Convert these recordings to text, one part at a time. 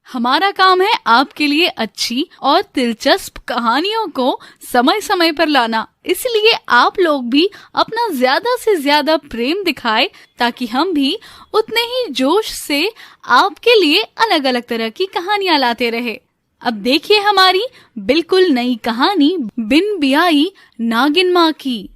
हमारा काम है आपके लिए अच्छी और दिलचस्प कहानियों को समय समय पर लाना। इसलिए आप लोग भी अपना ज्यादा से ज्यादा प्रेम दिखाएं ताकि हम भी उतने ही जोश से आपके लिए अलग अलग तरह की कहानियां लाते रहे। अब देखिए हमारी बिल्कुल नई कहानी बिन बियाई नागिन माँ की।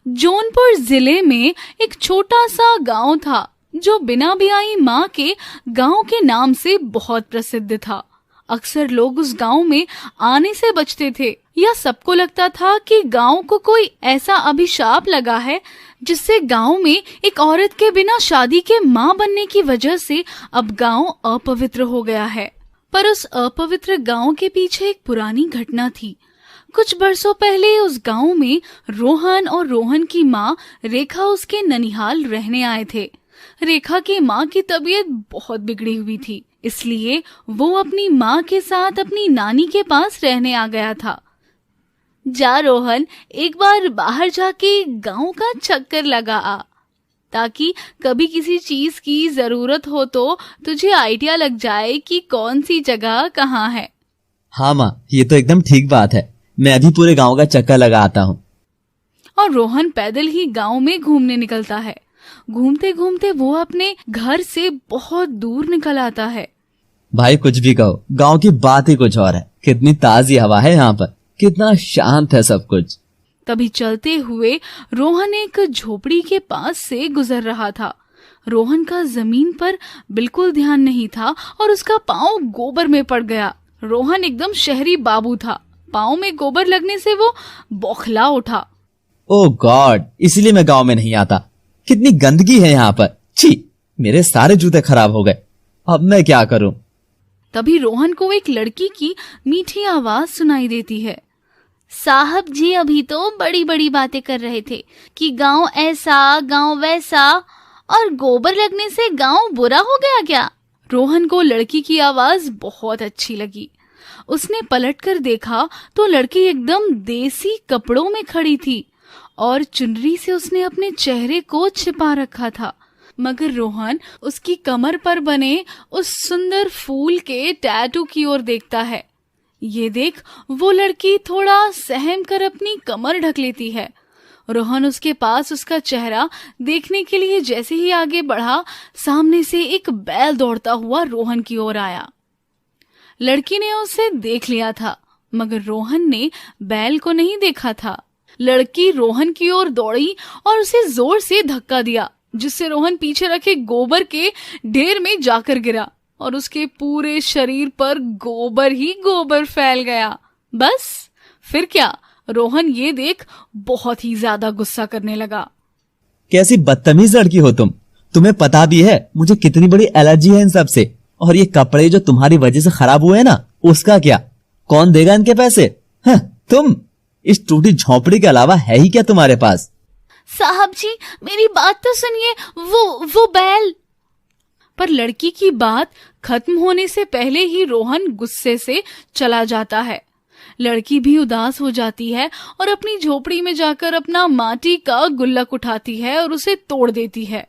जौनपुर जिले में एक छोटा सा गांव था जो बिना बियाई माँ के गांव के नाम से बहुत प्रसिद्ध था। अक्सर लोग उस गांव में आने से बचते थे या सबको लगता था कि गांव को कोई ऐसा अभिशाप लगा है जिससे गांव में एक औरत के बिना शादी के माँ बनने की वजह से अब गांव अपवित्र हो गया है। पर उस अपवित्र गांव के पीछे एक पुरानी घटना थी। कुछ बरसों पहले उस गांव में रोहन और रोहन की माँ रेखा उसके ननिहाल रहने आए थे। रेखा की माँ की तबीयत बहुत बिगड़ी हुई थी, इसलिए वो अपनी माँ के साथ अपनी नानी के पास रहने आ गया था। जा रोहन, एक बार बाहर जाके गांव का चक्कर लगा आ, ताकि कभी किसी चीज की जरूरत हो तो तुझे आइडिया लग जाए कि कौन सी जगह कहाँ है। हाँ माँ, ये तो एकदम ठीक बात है। मैं अभी पूरे गांव का चक्कर लगा आता हूँ। और रोहन पैदल ही गांव में घूमने निकलता है। घूमते घूमते वो अपने घर से बहुत दूर निकल आता है। भाई कुछ भी कहो, गांव की बात ही कुछ और है। कितनी ताजी हवा है यहाँ पर, कितना शांत है सब कुछ। तभी चलते हुए रोहन एक झोपड़ी के पास से गुजर रहा था। रोहन का जमीन पर बिल्कुल ध्यान नहीं था और उसका पाँव गोबर में पड़ गया। रोहन एकदम शहरी बाबू था। पाँव में गोबर लगने से वो बौखला उठा। ओह गॉड, इसलिए मैं गांव में नहीं आता। कितनी गंदगी है यहाँ पर। छी, मेरे सारे जूते खराब हो गए। अब मैं क्या करूं? तभी रोहन को एक लड़की की मीठी आवाज सुनाई देती है। साहब जी अभी तो बड़ी बड़ी बातें कर रहे थे कि गांव ऐसा गांव वैसा, और गोबर लगने से गांव बुरा हो गया क्या? रोहन को लड़की की आवाज बहुत अच्छी लगी। उसने पलटकर देखा तो लड़की एकदम देसी कपड़ों में खड़ी थी और चुनरी से उसने अपने चेहरे को छिपा रखा था। मगर रोहन उसकी कमर पर बने उस सुंदर फूल के टैटू की ओर देखता है। ये देख वो लड़की थोड़ा सहम कर अपनी कमर ढक लेती है। रोहन उसके पास उसका चेहरा देखने के लिए जैसे ही आगे बढ़ा, सामने से एक बैल दौड़ता हुआ रोहन की ओर आया। लड़की ने उसे देख लिया था, मगर रोहन ने बैल को नहीं देखा था। लड़की रोहन की ओर दौड़ी और उसे जोर से धक्का दिया, जिससे रोहन पीछे रखे गोबर के ढेर में जाकर गिरा और उसके पूरे शरीर पर गोबर ही गोबर फैल गया। बस फिर क्या, रोहन ये देख बहुत ही ज्यादा गुस्सा करने लगा। कैसी बदतमीज लड़की हो तुम। तुम्हें पता भी है मुझे कितनी बड़ी एलर्जी है इन सब से। और ये कपड़े जो तुम्हारी वजह से खराब हुए ना, उसका क्या? कौन देगा इनके पैसे? हाँ, तुम इस टूटी झोपड़ी के अलावा है ही क्या तुम्हारे पास? साहब जी मेरी बात तो सुनिए, वो बैल। पर लड़की की बात खत्म होने से पहले ही रोहन गुस्से से चला जाता है। लड़की भी उदास हो जाती है और अपनी झोपड़ी में जाकर अपना माटी का गुल्लक उठाती है और उसे तोड़ देती है।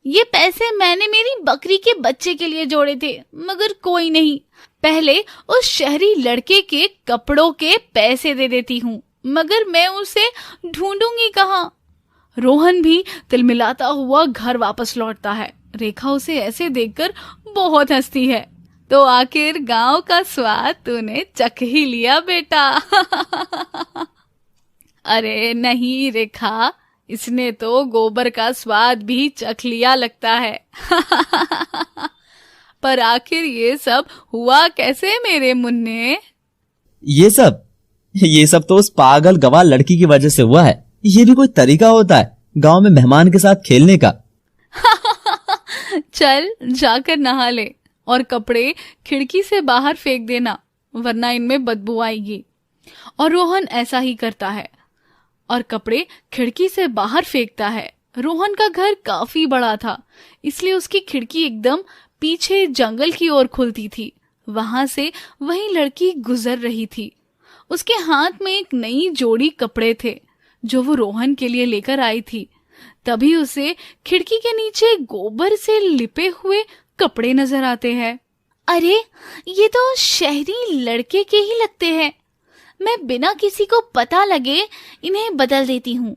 ये पैसे मैंने मेरी बकरी के बच्चे के लिए जोड़े थे, मगर कोई नहीं, पहले उस शहरी लड़के के कपड़ों के पैसे दे देती हूँ, मगर मैं उसे ढूंढूंगी कहाँ? रोहन भी तिलमिलाता हुआ घर वापस लौटता है। रेखा उसे ऐसे देखकर बहुत हंसती है। तो आखिर गांव का स्वाद तूने चख ही लिया बेटा। अरे नहीं रेखा, इसने तो गोबर का स्वाद भी चख लिया लगता है। पर आखिर ये सब हुआ कैसे मेरे मुन्ने? ये सब तो उस पागल गवार लड़की की वजह से हुआ है। ये भी कोई तरीका होता है गांव में मेहमान के साथ खेलने का? चल जाकर नहा ले और कपड़े खिड़की से बाहर फेंक देना, वरना इनमें बदबू आएगी। और रोहन ऐसा ही करता है और कपड़े खिड़की से बाहर फेंकता है। रोहन का घर काफी बड़ा था, इसलिए उसकी खिड़की एकदम पीछे जंगल की ओर खुलती थी। वहां से वही लड़की गुजर रही थी। उसके हाथ में एक नई जोड़ी कपड़े थे जो वो रोहन के लिए लेकर आई थी। तभी उसे खिड़की के नीचे गोबर से लिपे हुए कपड़े नजर आते हैं। अरे, ये तो शहरी लड़के के ही लगते हैं। मैं बिना किसी को पता लगे इन्हें बदल देती हूँ।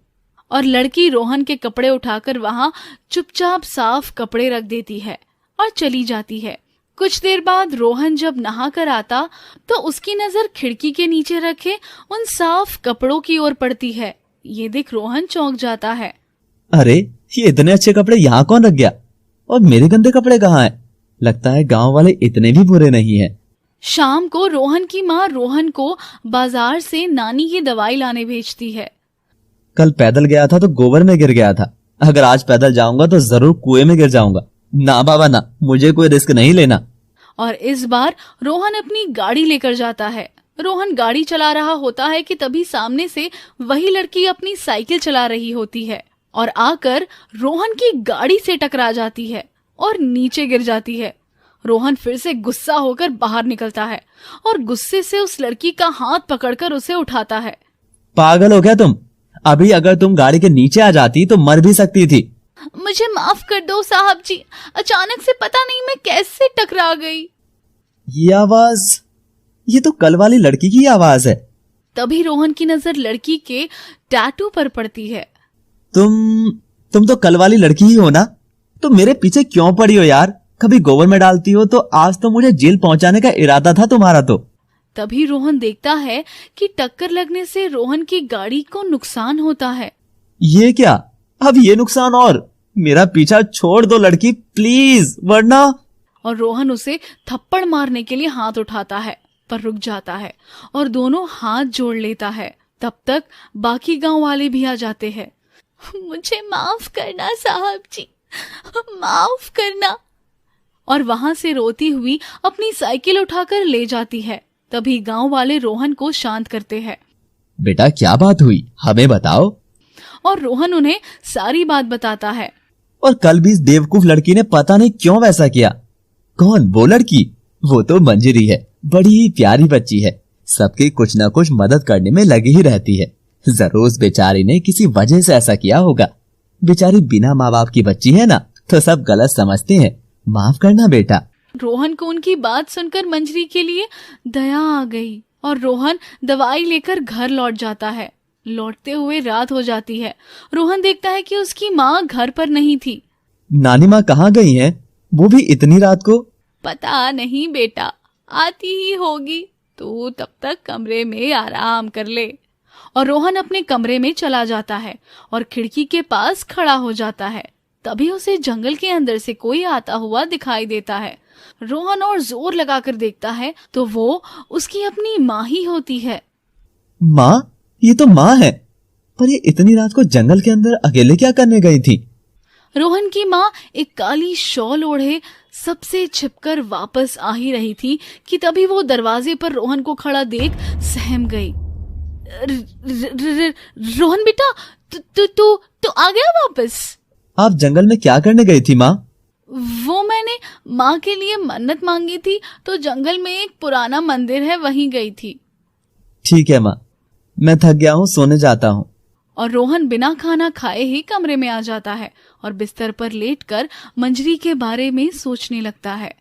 और लड़की रोहन के कपड़े उठाकर वहां चुपचाप साफ कपड़े रख देती है और चली जाती है। कुछ देर बाद रोहन जब नहा कर आता तो उसकी नजर खिड़की के नीचे रखे उन साफ कपड़ों की ओर पड़ती है। ये देख रोहन चौंक जाता है। अरे, ये इतने अच्छे कपड़े यहाँ कौन रख गया? और मेरे गंदे कपड़े कहाँ हैं? लगता है गांव वाले इतने भी बुरे नहीं हैं। शाम को रोहन की माँ रोहन को बाजार से नानी की दवाई लाने भेजती है। कल पैदल गया था तो गोबर में गिर गया था। अगर आज पैदल जाऊंगा तो जरूर कुएं में गिर जाऊंगा। ना बाबा ना, मुझे कोई रिस्क नहीं लेना। और इस बार रोहन अपनी गाड़ी लेकर जाता है। रोहन गाड़ी चला रहा होता है कि तभी सामने से वही लड़की अपनी साइकिल चला रही होती है और आकर रोहन की गाड़ी से टकरा जाती है और नीचे गिर जाती है। रोहन फिर से गुस्सा होकर बाहर निकलता है और गुस्से से उस लड़की का हाथ पकड़कर उसे उठाता है। पागल हो क्या तुम? अभी अगर तुम गाड़ी के नीचे आ जाती तो मर भी सकती थी। मुझे माफ कर दो साहब जी, अचानक से पता नहीं मैं कैसे टकरा गई। ये आवाज, ये तो कल वाली लड़की की आवाज है। तभी रोहन की नजर लड़की के टैटू पर पड़ती है। तुम तो कल वाली लड़की ही हो ना? तो मेरे पीछे क्यों पड़ी हो यार? कभी गोबर में डालती हो तो आज तो मुझे जेल पहुंचाने का इरादा था तुम्हारा तो। तभी रोहन देखता है कि टक्कर लगने से रोहन की गाड़ी को नुकसान होता है। ये क्या? अब ये नुकसान और? मेरा पीछा छोड़ दो लड़की प्लीज, वरना। और रोहन उसे थप्पड़ मारने के लिए हाथ उठाता है पर रुक जाता है और दोनों हाथ जोड़ लेता है। तब तक बाकी गांव वाले भी आ जाते हैं। मुझे माफ करना साहब जी, माफ करना। और वहां से रोती हुई अपनी साइकिल उठाकर ले जाती है। तभी गांव वाले रोहन को शांत करते हैं। बेटा क्या बात हुई, हमें बताओ। और रोहन उन्हें सारी बात बताता है। और कल भी इस बेवकूफ लड़की ने पता नहीं क्यों वैसा किया। कौन वो लड़की? वो तो मंजरी है, बड़ी प्यारी बच्ची है, सबकी कुछ न कुछ मदद करने में लगी ही रहती है। जरूर उस बेचारी ने किसी वजह से ऐसा किया होगा। बेचारी बिना माँ बाप की बच्ची है ना, तो सब गलत समझते हैं। माफ करना बेटा। रोहन को उनकी बात सुनकर मंजरी के लिए दया आ गई और रोहन दवाई लेकर घर लौट जाता है। लौटते हुए रात हो जाती है। रोहन देखता है कि उसकी माँ घर पर नहीं थी। नानी माँ कहाँ गई हैं? वो भी इतनी रात को? पता नहीं बेटा, आती ही होगी। तू तब तक कमरे में आराम कर ले। और रोहन अपने कमरे में चला जाता है और खिड़की के पास खड़ा हो जाता है। तभी उसे जंगल के अंदर से कोई आता हुआ दिखाई देता है। रोहन और जोर लगाकर देखता है तो वो उसकी अपनी माँ ही होती है। माँ? ये तो माँ है, पर ये इतनी रात को जंगल के अंदर अकेले क्या करने गई थी? रोहन की माँ एक काली शॉल ओढ़े सबसे छिपकर वापस आ ही रही थी कि तभी वो दरवाजे पर रोहन को खड़ा देख सहम गई। रोहन बेटा, तू आ गया वापस? आप जंगल में क्या करने गई थी माँ? वो मैंने माँ के लिए मन्नत मांगी थी तो जंगल में एक पुराना मंदिर है, वहीं गई थी। ठीक है माँ, मैं थक गया हूँ, सोने जाता हूँ। और रोहन बिना खाना खाए ही कमरे में आ जाता है और बिस्तर पर लेटकर मंजरी के बारे में सोचने लगता है।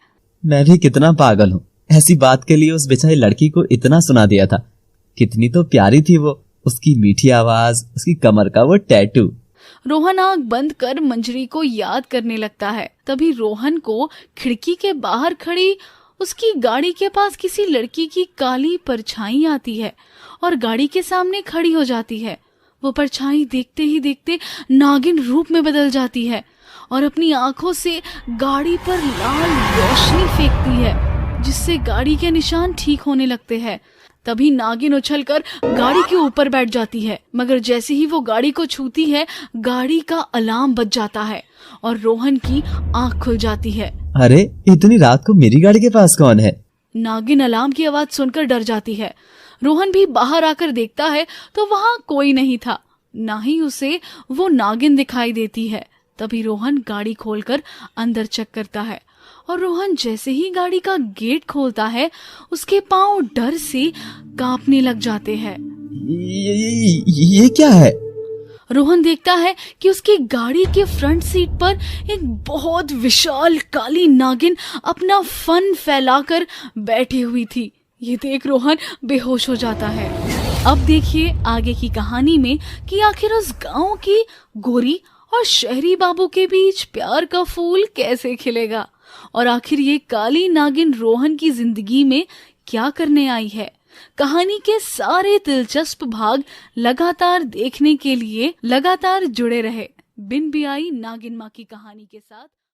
मैं भी कितना पागल हूँ, ऐसी बात के लिए उस बेचारी लड़की को इतना सुना दिया था। कितनी तो प्यारी थी वो, उसकी मीठी आवाज, उसकी कमर का वो टैटू। रोहन आंख बंद कर मंजरी को याद करने लगता है। तभी रोहन को खिड़की के बाहर खड़ी उसकी गाड़ी के पास किसी लड़की की काली परछाई आती है और गाड़ी के सामने खड़ी हो जाती है। वो परछाई देखते ही देखते नागिन रूप में बदल जाती है और अपनी आंखों से गाड़ी पर लाल रोशनी फेंकती है, जिससे गाड़ी के निशान ठीक होने लगते हैं। तभी नागिन उछलकर गाड़ी के ऊपर बैठ जाती है, मगर जैसे ही वो गाड़ी को छूती है गाड़ी का अलार्म बज जाता है और रोहन की आंख खुल जाती है। अरे, इतनी रात को मेरी गाड़ी के पास कौन है? नागिन अलार्म की आवाज सुनकर डर जाती है। रोहन भी बाहर आकर देखता है तो वहां कोई नहीं था, ना ही उसे वो नागिन दिखाई देती है। तभी रोहन गाड़ी खोलकर अंदर चेक करता है और रोहन जैसे ही गाड़ी का गेट खोलता है उसके पांव डर से कांपने लग जाते हैं। ये क्या है? रोहन देखता है कि उसकी गाड़ी के फ्रंट सीट पर एक बहुत विशाल काली नागिन अपना फन फैलाकर बैठी हुई थी। ये देख रोहन बेहोश हो जाता है। अब देखिए आगे की कहानी में कि आखिर उस गांव की गोरी और शहरी बाबू के बीच प्यार का फूल कैसे खिलेगा और आखिर ये काली नागिन रोहन की जिंदगी में क्या करने आई है। कहानी के सारे दिलचस्प भाग लगातार देखने के लिए लगातार जुड़े रहे बिन बियाई नागिन माँ की कहानी के साथ।